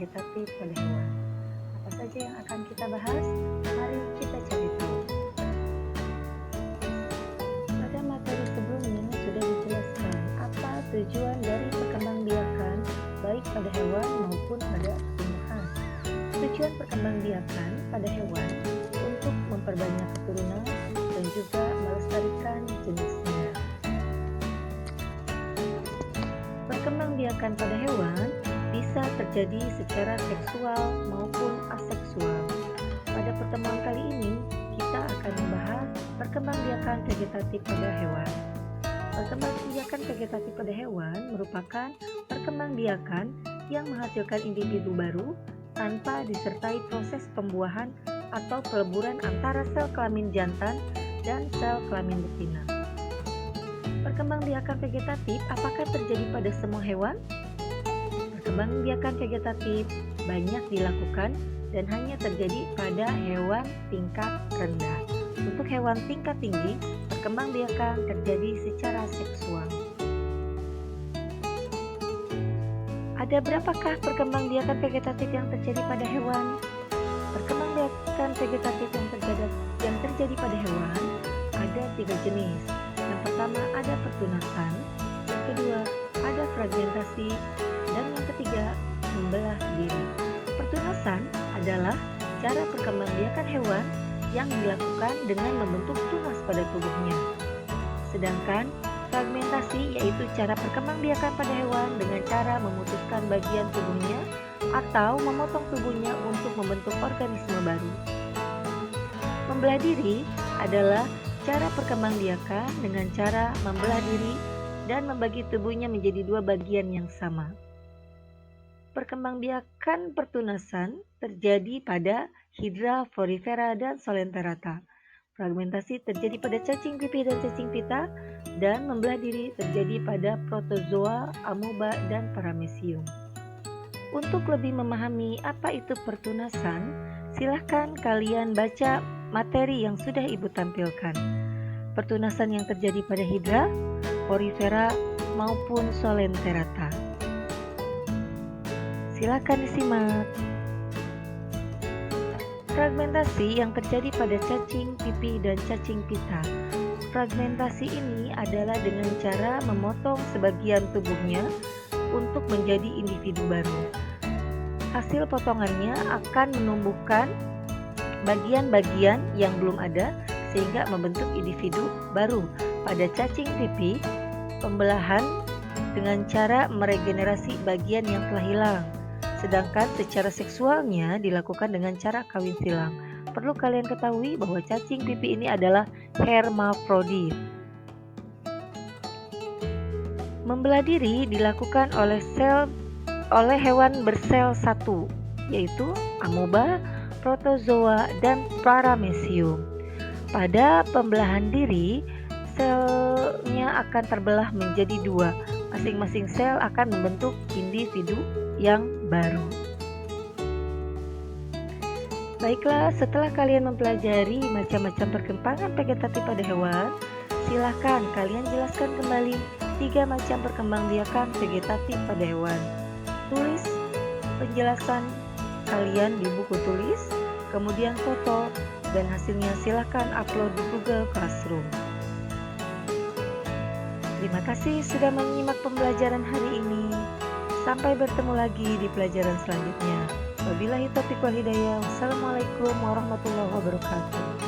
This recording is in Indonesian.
vegetatif pada hewan. Apa saja yang akan kita bahas? Mari kita cari tahu. Pada materi sebelumnya sudah dijelaskan apa tujuan dari perkembangbiakan baik pada hewan maupun pada tumbuhan. Tujuan perkembangbiakan pada hewan untuk memperbanyak keturunan dan juga melestarikan jenisnya. Perkembangbiakan pada hewan bisa terjadi secara seksual maupun aseksual. Pada pertemuan kali ini, kita akan membahas perkembangbiakan vegetatif pada hewan. Perkembangbiakan vegetatif pada hewan merupakan perkembangbiakan yang menghasilkan individu baru tanpa disertai proses pembuahan atau peleburan antara sel kelamin jantan dan sel kelamin betina. Perkembangbiakan vegetatif apakah terjadi pada semua hewan? Perkembangbiakan vegetatif banyak dilakukan dan hanya terjadi pada hewan tingkat rendah. Untuk hewan tingkat tinggi, perkembangbiakan terjadi secara seksual. Ada berapakah perkembangbiakan vegetatif yang terjadi pada hewan? Perkembangbiakan vegetatif yang terjadi pada hewan ada 3 jenis. Yang pertama ada pertunasan, yang kedua ada fragmentasi, dan yang ketiga membelah diri. Pertunasan adalah cara perkembangbiakan hewan yang dilakukan dengan membentuk tunas pada tubuhnya. Sedangkan fragmentasi yaitu cara perkembangbiakan pada hewan dengan cara memutuskan bagian tubuhnya atau memotong tubuhnya untuk membentuk organisme baru. Membelah diri adalah cara perkembangbiakan dengan cara membelah diri dan membagi tubuhnya menjadi 2 bagian yang sama. Perkembangbiakan pertunasan terjadi pada Hydra, Porifera, dan Solenterata. Fragmentasi terjadi pada cacing pipih dan cacing pita, dan membelah diri terjadi pada Protozoa, Amoeba, dan Paramecium. Untuk lebih memahami apa itu pertunasan, silahkan kalian baca materi yang sudah Ibu tampilkan. Pertunasan yang terjadi pada Hydra, Porifera, maupun Solenterata. Silakan disimak. Fragmentasi yang terjadi pada cacing pipih dan cacing pita. Fragmentasi ini adalah dengan cara memotong sebagian tubuhnya untuk menjadi individu baru. Hasil potongannya akan menumbuhkan bagian-bagian yang belum ada sehingga membentuk individu baru. Pada cacing pipih, pembelahan dengan cara meregenerasi bagian yang telah hilang. Sedangkan secara seksualnya dilakukan dengan cara kawin silang. Perlu kalian ketahui bahwa cacing pipih ini adalah hermafrodit. Membelah diri dilakukan oleh hewan bersel satu, yaitu amoeba, protozoa, dan paramecium. Pada pembelahan diri, selnya akan terbelah menjadi 2. Masing-masing sel akan membentuk individu yang baru. Baiklah, setelah kalian mempelajari macam-macam perkembangan vegetatif pada hewan, silahkan kalian jelaskan kembali 3 macam perkembangbiakan vegetatif pada hewan. Tulis penjelasan kalian di buku tulis, kemudian foto, dan hasilnya silahkan upload di Google Classroom. Terima kasih sudah menyimak pembelajaran hari ini. Sampai bertemu lagi di pelajaran selanjutnya. Wabillahi taufiq wal hidayah. Wassalamualaikum warahmatullahi wabarakatuh.